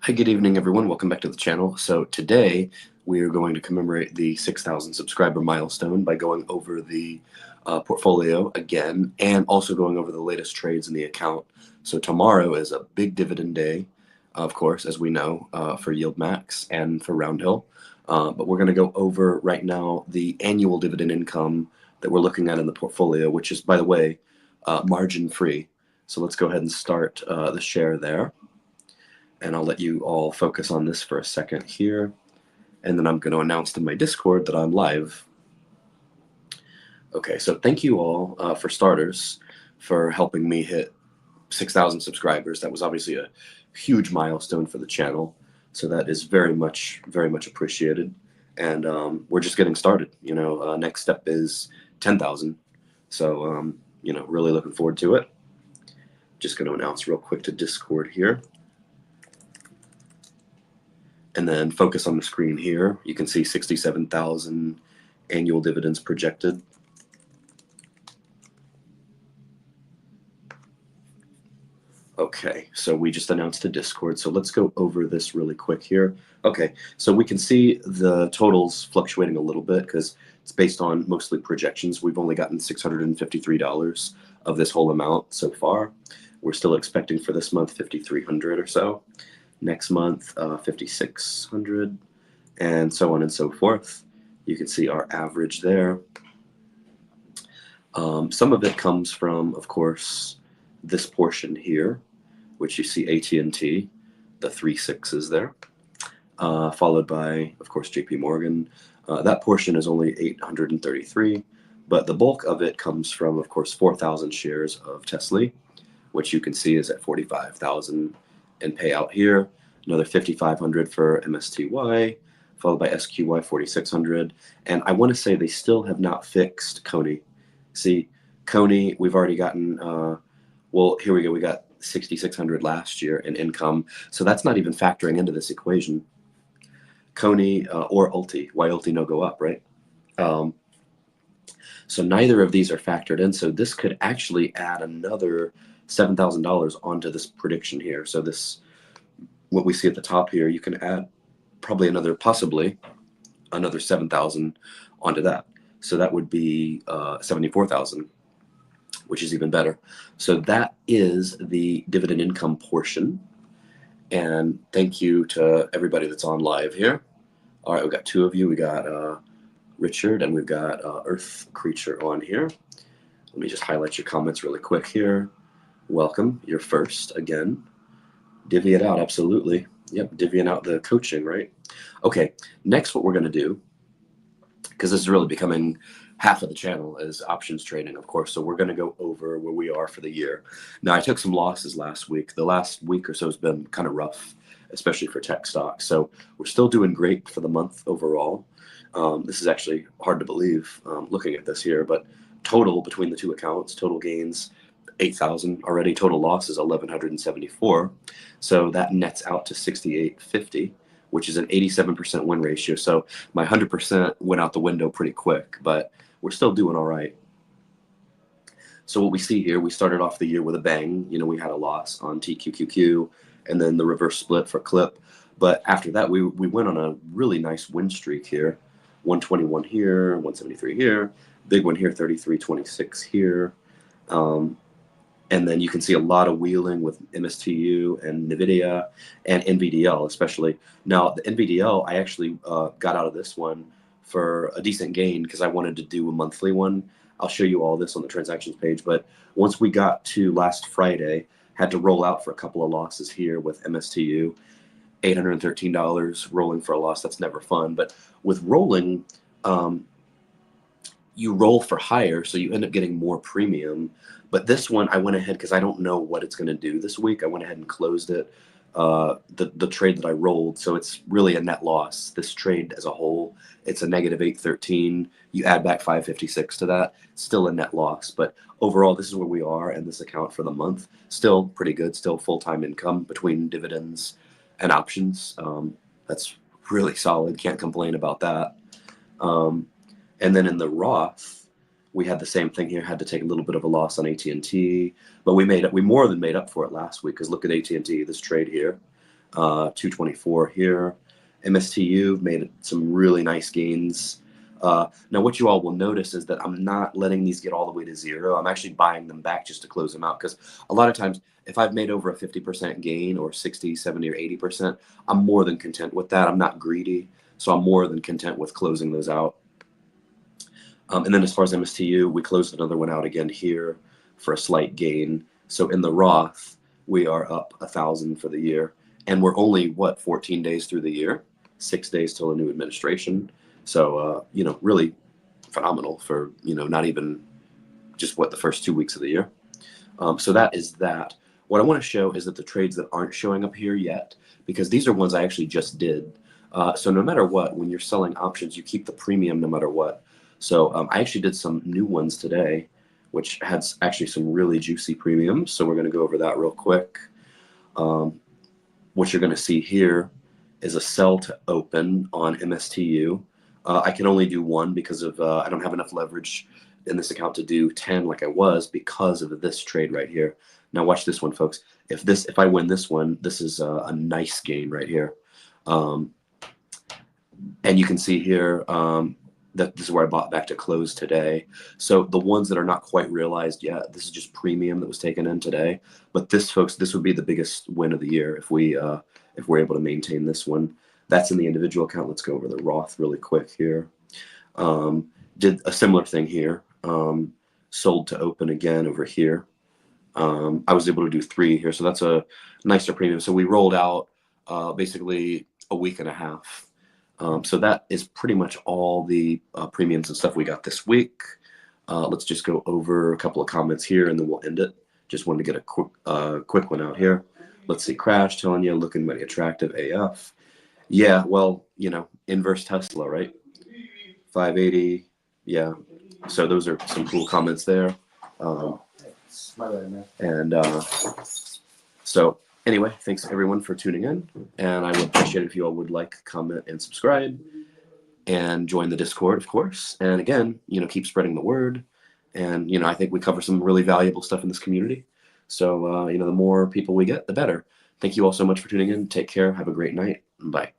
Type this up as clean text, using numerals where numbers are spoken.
Hi, good evening, everyone. Welcome back to the channel. So today we are going to commemorate the 6,000 subscriber milestone by going over the portfolio again and also going over the latest trades in the account. So tomorrow is a big dividend day, of course, as we know, for Yield Max and for Roundhill. But we're going to go over right now the annual dividend income that we're looking at in the portfolio, which is, by the way, margin free. So let's go ahead and start the share there. And I'll let you all focus on this for a second here. And then I'm going to announce to my Discord that I'm live. Okay, so thank you all for starters for helping me hit 6,000 subscribers. That was obviously a huge milestone for the channel. So that is very much appreciated. And we're just getting started. Next step is 10,000. So, really looking forward to it. Just going to announce real quick to Discord here. And then focus on the screen here. You can see 67,000 annual dividends projected. Okay, so we just announced to Discord. So let's go over this really quick here. Okay, so we can see the totals fluctuating a little bit because it's based on mostly projections. We've only gotten $653 of this whole amount so far. We're still expecting for this month 5,300 or so. Next month, 5,600, and so on and so forth. You can see our average there. Some of it comes from, of course, this portion here, which you see AT&T, the 3 6s there, followed by, of course, JP Morgan. That portion is only 833, but the bulk of it comes from, of course, 4,000 shares of Tesla, which you can see is at 45,000 in payout here. Another 5,500 for MSTY, followed by SQY 4,600. And I want to say they still have not fixed Coney. See, Coney, we've already gotten, well, here we go. We got 6,600 last year in income. So that's not even factoring into this equation. Coney or Ulti. Why Ulti no go up, right? So neither of these are factored in. So this could actually add another $7,000 onto this prediction here. So this, what we see at the top here, you can add probably possibly another 7,000 onto that. So that would be 74,000, which is even better. So that is the dividend income portion. And thank you to everybody that's on live here. All right, we've got 2 of you. We got Richard and we've got Earth Creature on here. Let me just highlight your comments really quick here. Welcome. You're first again. Divvy it out, absolutely. Yep, divvying out the coaching, right? Okay, next what we're going to do, because this is really becoming half of the channel, is options trading, of course. So we're going to go over where we are for the year. Now, I took some losses last week. The last week or so has been kind of rough, especially for tech stocks. So we're still doing great for the month overall. This is actually hard to believe looking at this here, but total between the 2 accounts, total gains 8,000 already, total losses 1,174. So that nets out to 6,850, which is an 87% win ratio. So my 100% went out the window pretty quick, but we're still doing all right. So what we see here, we started off the year with a bang. We had a loss on TQQQ and then the reverse split for Clip. But after that, we went on a really nice win streak here. 121 here, 173 here, big one here, 33.26 here. And then you can see a lot of wheeling with MSTU and NVIDIA and NVDL especially. Now, the NVDL, I actually got out of this one for a decent gain because I wanted to do a monthly one. I'll show you all this on the transactions page. But once we got to last Friday, had to roll out for a couple of losses here with MSTU. $813 rolling for a loss. That's never fun. But with rolling, you roll for higher, so you end up getting more premium. But this one, I went ahead because I don't know what it's going to do this week. I went ahead and closed it, the trade that I rolled. So it's really a net loss. This trade as a whole, it's a negative 813. You add back 556 to that, still a net loss. But overall, this is where we are in this account for the month. Still pretty good. Still full-time income between dividends and options. That's really solid. Can't complain about that. And then in the Roth, we had the same thing here. Had to take a little bit of a loss on AT&T, but we more than made up for it last week. Because look at AT&T, this trade here. 224 here. MSTU made some really nice gains. Now, what you all will notice is that I'm not letting these get all the way to zero. I'm actually buying them back just to close them out, because a lot of times if I've made over a 50% gain or 60, 70, or 80%, I'm more than content with that. I'm not greedy, so I'm more than content with closing those out. And then as far as MSTU, we closed another one out again here for a slight gain. So in the Roth, we are up 1,000 for the year. And we're only, what, 14 days through the year, 6 days till a new administration. So, really phenomenal for, not even just what, the first 2 weeks of the year. So that is that. What I want to show is that the trades that aren't showing up here yet, because these are ones I actually just did. So no matter what, when you're selling options, you keep the premium no matter what. So I actually did some new ones today, which had actually some really juicy premiums. So we're going to go over that real quick. What you're going to see here is a sell to open on MSTU. I can only do one because of I don't have enough leverage in this account to do 10 like I was, because of this trade right here. Now watch this one, folks. If I win this one, this is a nice gain right here. And you can see here that this is where I bought back to close today. So the ones that are not quite realized yet, this is just premium that was taken in today. But this, folks, this would be the biggest win of the year if we're able to maintain this one. That's in the individual account. Let's go over the Roth really quick here. Did a similar thing here. Sold to open again over here. I was able to do 3 here, so that's a nicer premium. So we rolled out basically a week and a half. So that is pretty much all the premiums and stuff we got this week. Let's just go over a couple of comments here and then we'll end it. Just wanted to get a quick one out here. Let's see, Crash telling you, looking mighty attractive AF. Yeah, well, inverse Tesla, right? 580, yeah. So those are some cool comments there. So anyway, thanks everyone for tuning in, and I would appreciate it if you all would like, comment, and subscribe, and join the Discord, of course. And again, keep spreading the word. And I think we cover some really valuable stuff in this community. So the more people we get, the better. Thank you all so much for tuning in. Take care. Have a great night. Bye.